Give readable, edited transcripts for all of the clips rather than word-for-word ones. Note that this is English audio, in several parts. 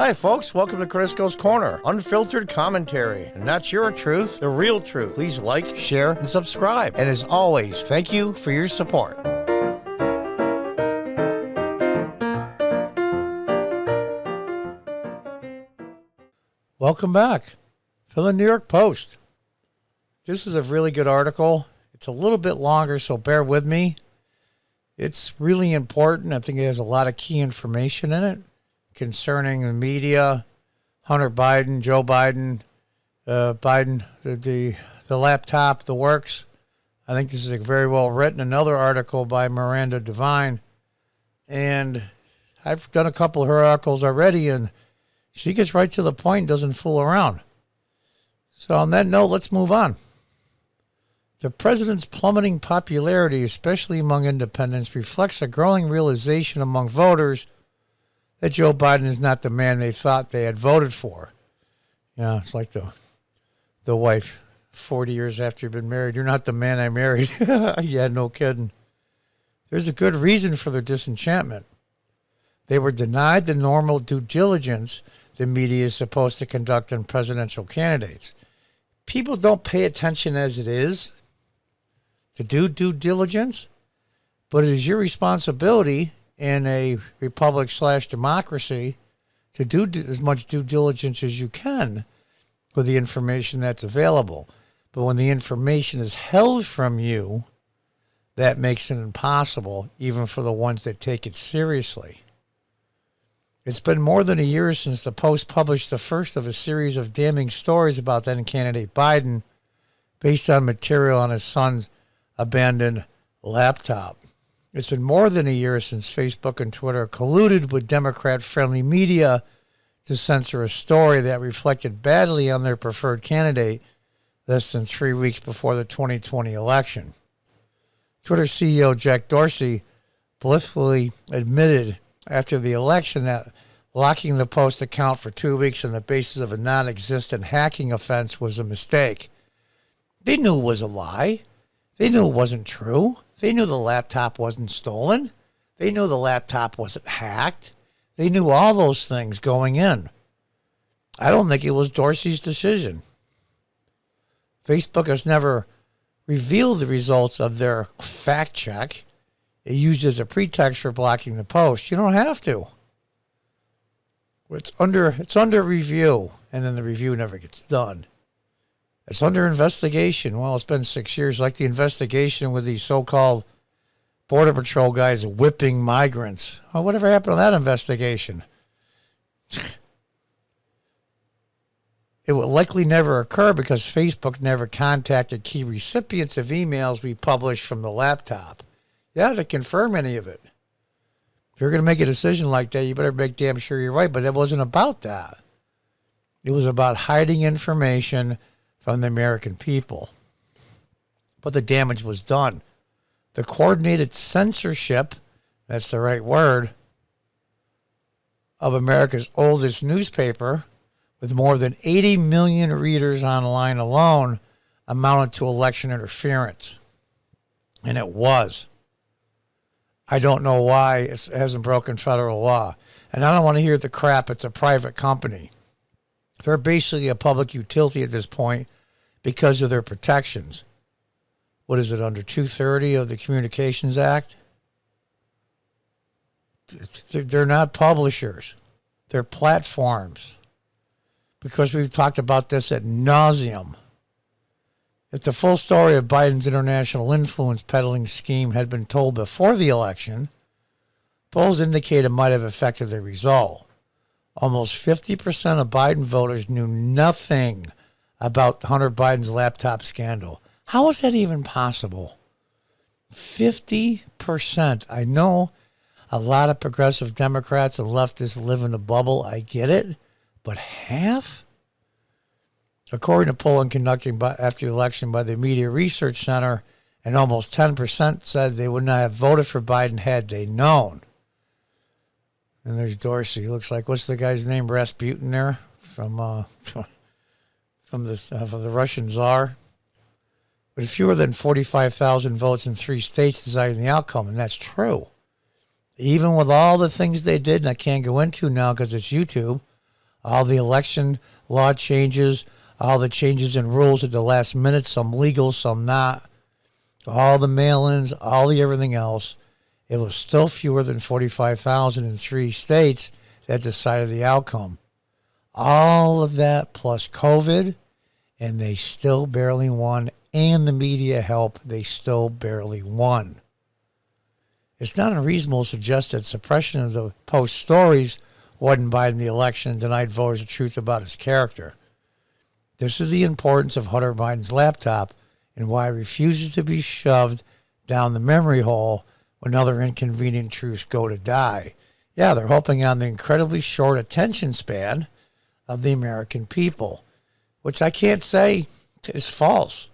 Hi, folks. Welcome to Crisco's Corner. Unfiltered commentary. And not your truth, the real truth. Please like, share, and subscribe. And as always, thank you for your support. Welcome back from the New York Post. This is a really good article. It's a little bit longer, so bear with me. It's really important. I think it has a lot of key information in it concerning the media, Hunter Biden, Joe Biden, the laptop, the works. I think this is a very well written. Another article by Miranda Devine. And I've done a couple of her articles already, and she gets right to the point and doesn't fool around. So on that note, let's move on. The president's plummeting popularity, especially among independents, reflects a growing realization among voters that Joe Biden is not the man they thought they had voted for. Yeah, it's like the wife 40 years after you've been married. You're not the man I married. Yeah, no kidding. There's a good reason for their disenchantment. They were denied the normal due diligence the media is supposed to conduct on presidential candidates. People don't pay attention as it is to do due diligence, but it is your responsibility in a republic/democracy to do as much due diligence as you can with the information that's available. But when the information is held from you, that makes it impossible, even for the ones that take it seriously. It's been more than a year since the Post published the first of a series of damning stories about then-candidate Biden based on material on his son's abandoned laptop. It's been more than a year since Facebook and Twitter colluded with Democrat-friendly media to censor a story that reflected badly on their preferred candidate less than 3 weeks before the 2020 election. Twitter CEO Jack Dorsey blithely admitted after the election that locking the Post account for 2 weeks on the basis of a non-existent hacking offense was a mistake. They knew it was a lie. They knew it wasn't true. They knew the laptop wasn't stolen. They knew the laptop wasn't hacked. They knew all those things going in. I don't think it was Dorsey's decision. Facebook has never revealed the results of their fact check. It used as a pretext for blocking the Post. You don't have to. It's under review, and then the review never gets done. It's under investigation. Well, it's been 6 years, like the investigation with these so-called Border Patrol guys whipping migrants. Oh, whatever happened to that investigation? It will likely never occur because Facebook never contacted key recipients of emails we published from the laptop. Yeah, to confirm any of it. If you're going to make a decision like that, you better make damn sure you're right. But it wasn't about that. It was about hiding information from the American people. But the damage was done. The coordinated censorship, that's the right word, of America's oldest newspaper, with more than 80 million readers online alone, amounted to election interference. And it was. I don't know why it hasn't broken federal law. And I don't want to hear the crap. It's a private company. They're basically a public utility at this point because of their protections. What is it, under 230 of the Communications Act? They're not publishers. They're platforms. Because we've talked about this ad nauseum. If the full story of Biden's international influence peddling scheme had been told before the election, polls indicate it might have affected the result. Almost 50% of Biden voters knew nothing about Hunter Biden's laptop scandal. How is that even possible? 50%. I know a lot of progressive Democrats and leftists live in a bubble. I get it. But half? According to polling conducted after the election by the Media Research Center, and almost 10% said they would not have voted for Biden had they known. And there's Dorsey. Looks like, what's the guy's name? Rasputin there from the Russian Tsar. But fewer than 45,000 votes in 3 states decided the outcome, and that's true. Even with all the things they did, and I can't go into now because it's YouTube, All the election law changes, all the changes in rules at the last minute, some legal, some not, all the mail-ins, all the everything else. It was still fewer than 45,000 in 3 states that decided the outcome. All of that plus COVID, and they still barely won, and the media help, they still barely won. It's not unreasonable to suggest that suppression of the Post stories won Biden the election and denied voters the truth about his character. This is the importance of Hunter Biden's laptop and why it refuses to be shoved down the memory hole when other inconvenient truths go to die. Yeah, they're hoping on the incredibly short attention span of the American people, which I can't say is false.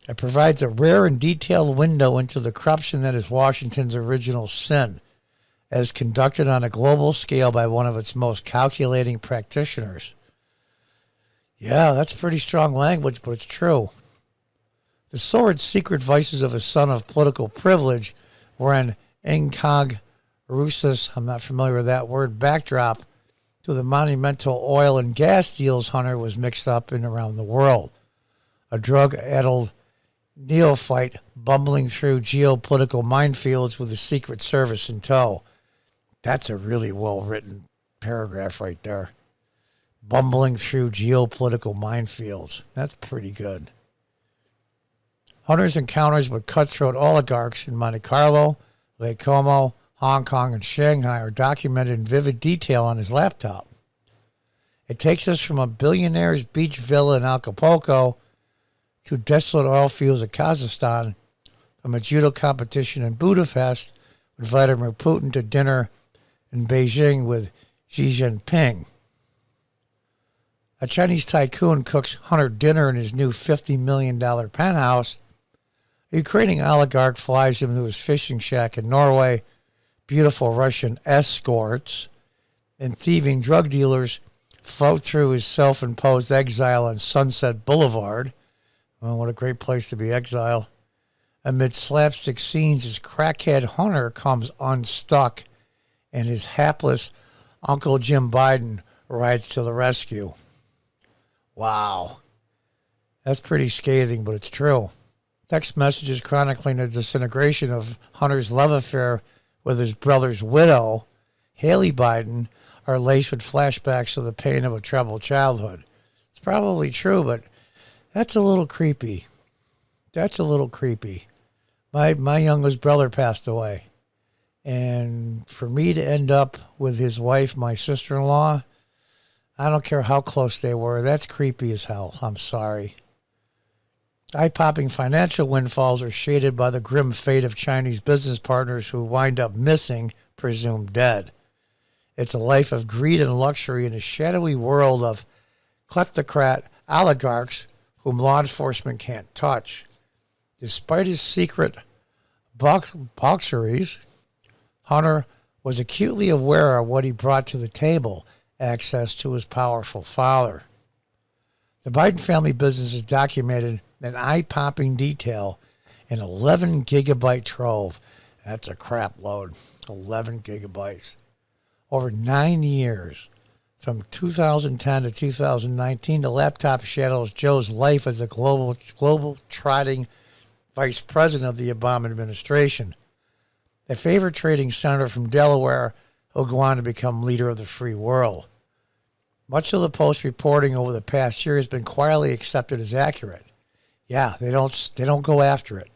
It provides a rare and detailed window into the corruption that is Washington's original sin, as conducted on a global scale by one of its most calculating practitioners. Yeah, that's pretty strong language, but it's true. The sordid secret vices of a son of political privilege were an incongruous, I'm not familiar with that word, backdrop to the monumental oil and gas deals Hunter was mixed up in around the world. A drug-addled neophyte bumbling through geopolitical minefields with the Secret Service in tow. That's a really well-written paragraph right there. Bumbling through geopolitical minefields. That's pretty good. Hunter's encounters with cutthroat oligarchs in Monte Carlo, Lake Como, Hong Kong, and Shanghai are documented in vivid detail on his laptop. It takes us from a billionaire's beach villa in Acapulco to desolate oil fields of Kazakhstan, from a judo competition in Budapest with Vladimir Putin to dinner in Beijing with Xi Jinping. A Chinese tycoon cooks Hunter dinner in his new $50 million penthouse. A Ukrainian oligarch flies him to his fishing shack in Norway. Beautiful Russian escorts and thieving drug dealers float through his self-imposed exile on Sunset Boulevard. Oh, what a great place to be exiled. Amid slapstick scenes, his crackhead Hunter comes unstuck, and his hapless Uncle Jim Biden rides to the rescue. Wow. That's pretty scathing, but it's true. Text messages chronicling the disintegration of Hunter's love affair with his brother's widow, Haley Biden, are laced with flashbacks of the pain of a troubled childhood. It's probably true, but that's a little creepy. That's a little creepy. My youngest brother passed away. And for me to end up with his wife, my sister-in-law, I don't care how close they were. That's creepy as hell. I'm sorry. Eye-popping financial windfalls are shaded by the grim fate of Chinese business partners who wind up missing, presumed dead. It's a life of greed and luxury in a shadowy world of kleptocrat oligarchs whom law enforcement can't touch. Despite his secret boxeries, Hunter was acutely aware of what he brought to the table, access to his powerful father. The Biden family business is documented in eye-popping detail in 11 gigabyte trove. That's a crap load, 11 gigabytes. Over 9 years, from 2010 to 2019, the laptop shadows Joe's life as a global trotting vice president of the Obama administration. A favorite trading senator from Delaware who'll go on to become leader of the free world. Much of the Post reporting over the past year has been quietly accepted as accurate. Yeah, they don't go after it.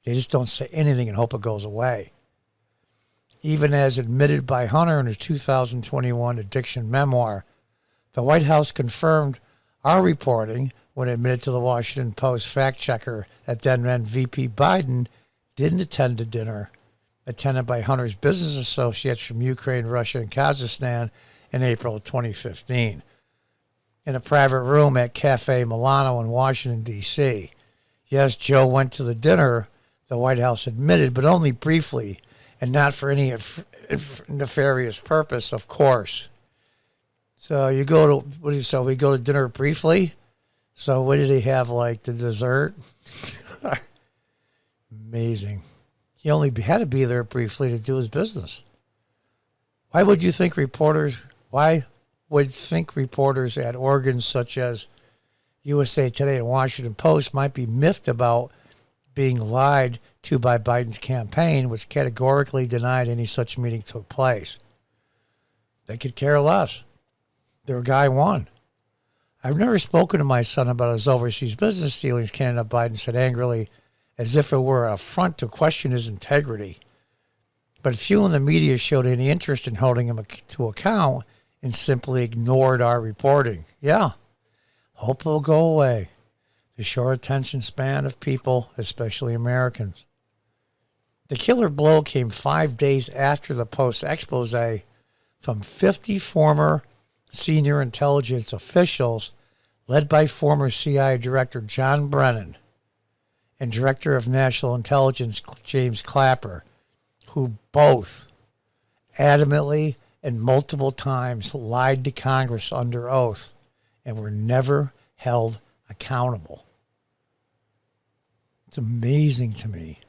They just don't say anything and hope it goes away. Even as admitted by Hunter in his 2021 addiction memoir, the White House confirmed our reporting when it admitted to the Washington Post fact-checker that then VP Biden didn't attend the dinner attended by Hunter's business associates from Ukraine, Russia, and Kazakhstan in April of 2015 in a private room at Cafe Milano in Washington, D.C. Yes, Joe went to the dinner, the White House admitted, but only briefly and not for any nefarious purpose, of course. So you go to, so we go to dinner briefly? So what did he have, like the dessert? Amazing. He only had to be there briefly to do his business. Why would you think reporters would think reporters at organs such as USA Today and Washington Post might be miffed about being lied to by Biden's campaign, which categorically denied any such meeting took place. They could care less. Their guy won. I've never spoken to my son about his overseas business dealings, candidate Biden said angrily, as if it were an affront to question his integrity. But few in the media showed any interest in holding him to account and simply ignored our reporting. Yeah, hope it'll go away. The short attention span of people, especially Americans. The killer blow came 5 days after the Post expose from 50 former senior intelligence officials led by former CIA Director John Brennan and Director of National Intelligence James Clapper, who both adamantly and multiple times lied to Congress under oath and were never held accountable. It's amazing to me.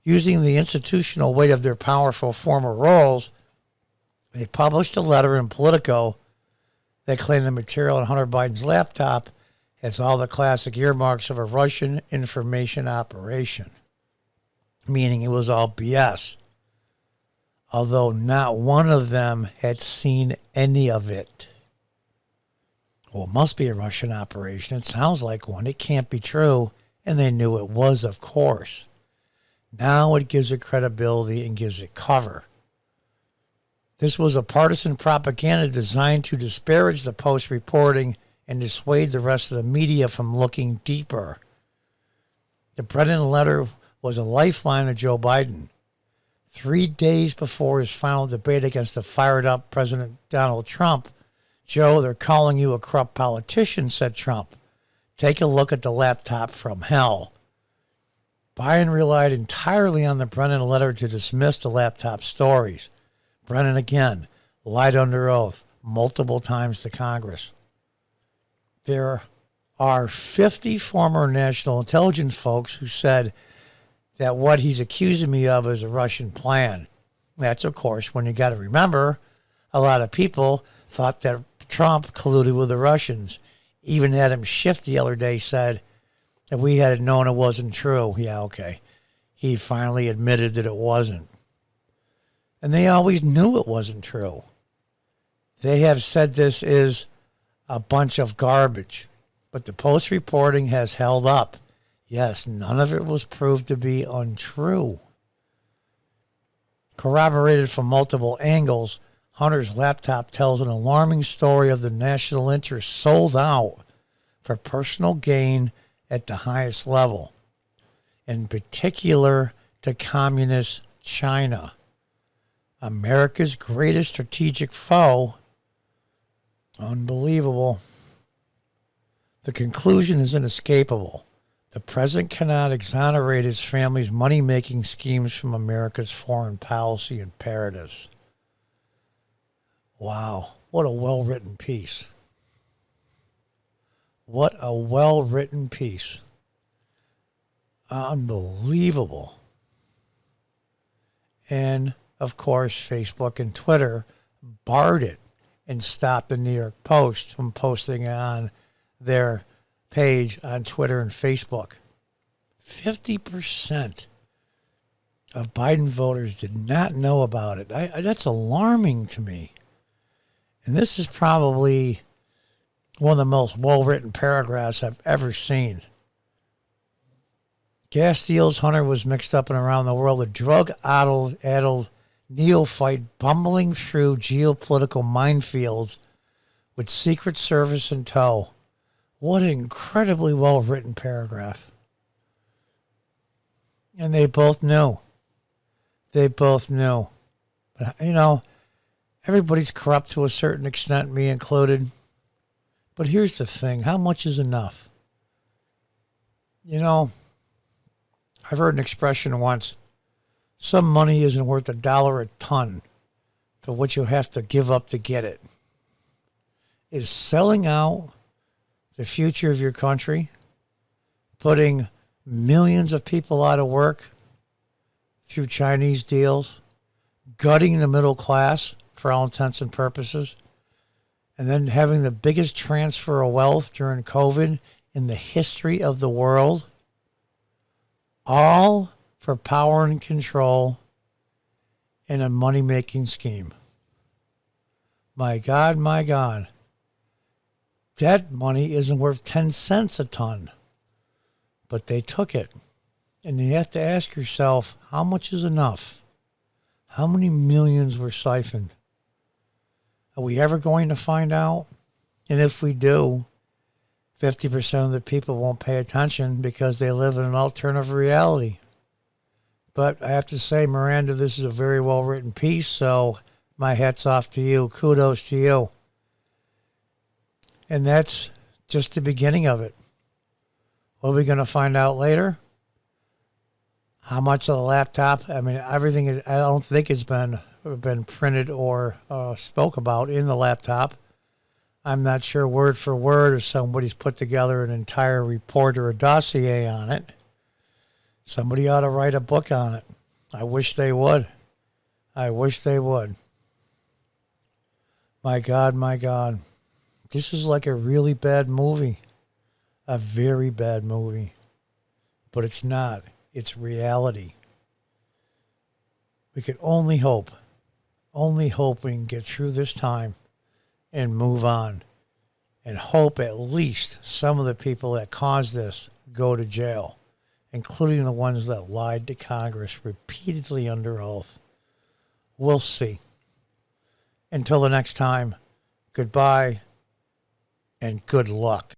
Using the institutional weight of their powerful former roles, they published a letter in Politico that claimed the material on Hunter Biden's laptop has all the classic earmarks of a Russian information operation, meaning it was all BS, although not one of them had seen any of it. Well, it must be a Russian operation. It sounds like one. It can't be true, and they knew it was, of course. Now it gives it credibility and gives it cover. This was a partisan propaganda designed to disparage the Post reporting and dissuade the rest of the media from looking deeper. The Brennan letter was a lifeline to Joe Biden. 3 days before his final debate against the fired-up President Donald Trump, Joe, they're calling you a corrupt politician, said Trump. Take a look at the laptop from hell. Biden relied entirely on the Brennan letter to dismiss the laptop stories. Brennan, again, lied under oath multiple times to Congress. There are 50 former national intelligence folks who said that what he's accusing me of is a Russian plan. That's, of course, when you got to remember, a lot of people thought that Trump colluded with the Russians. Even Adam Schiff the other day said that we had known it wasn't true. Yeah, okay. He finally admitted that it wasn't. And they always knew it wasn't true. They have said this is a bunch of garbage. But the Post reporting has held up. Yes, none of it was proved to be untrue. Corroborated from multiple angles, Hunter's laptop tells an alarming story of the national interest sold out for personal gain at the highest level, in particular to communist China, America's greatest strategic foe. Unbelievable. The conclusion is inescapable. The president cannot exonerate his family's money-making schemes from America's foreign policy imperatives. Wow, what a well-written piece. What a well-written piece. Unbelievable. And, of course, Facebook and Twitter barred it and stopped the New York Post from posting it on their page on Twitter and Facebook. 50% of Biden voters did not know about it. That's alarming to me. And this is probably one of the most well-written paragraphs I've ever seen. Gas deals Hunter was mixed up and around the world. A drug-addled neophyte bumbling through geopolitical minefields with Secret Service in tow. What an incredibly well-written paragraph. And they both knew. They both knew. But, you know, everybody's corrupt to a certain extent, me included. But here's the thing. How much is enough? You know, I've heard an expression once. Some money isn't worth $1 a ton for what you have to give up to get it. Is selling out the future of your country, putting millions of people out of work through Chinese deals, gutting the middle class for all intents and purposes, and then having the biggest transfer of wealth during COVID in the history of the world, all for power and control in a money-making scheme. My God, my God. That money isn't worth 10 cents a ton, but they took it. And you have to ask yourself, how much is enough? How many millions were siphoned? Are we ever going to find out? And if we do, 50% of the people won't pay attention because they live in an alternative reality. But I have to say, Miranda, this is a very well-written piece, so my hat's off to you. Kudos to you. And that's just the beginning of it. What are we going to find out later? How much of the laptop? I mean, everything is. I don't think it's been printed or spoke about in the laptop. I'm not sure word for word if somebody's put together an entire report or a dossier on it. Somebody ought to write a book on it. I wish they would. I wish they would. My God, my God. This is like a really bad movie. A very bad movie. But it's not. It's reality. We could only hope we can get through this time and move on. And hope at least some of the people that caused this go to jail, including the ones that lied to Congress repeatedly under oath. We'll see. Until the next time, goodbye and good luck.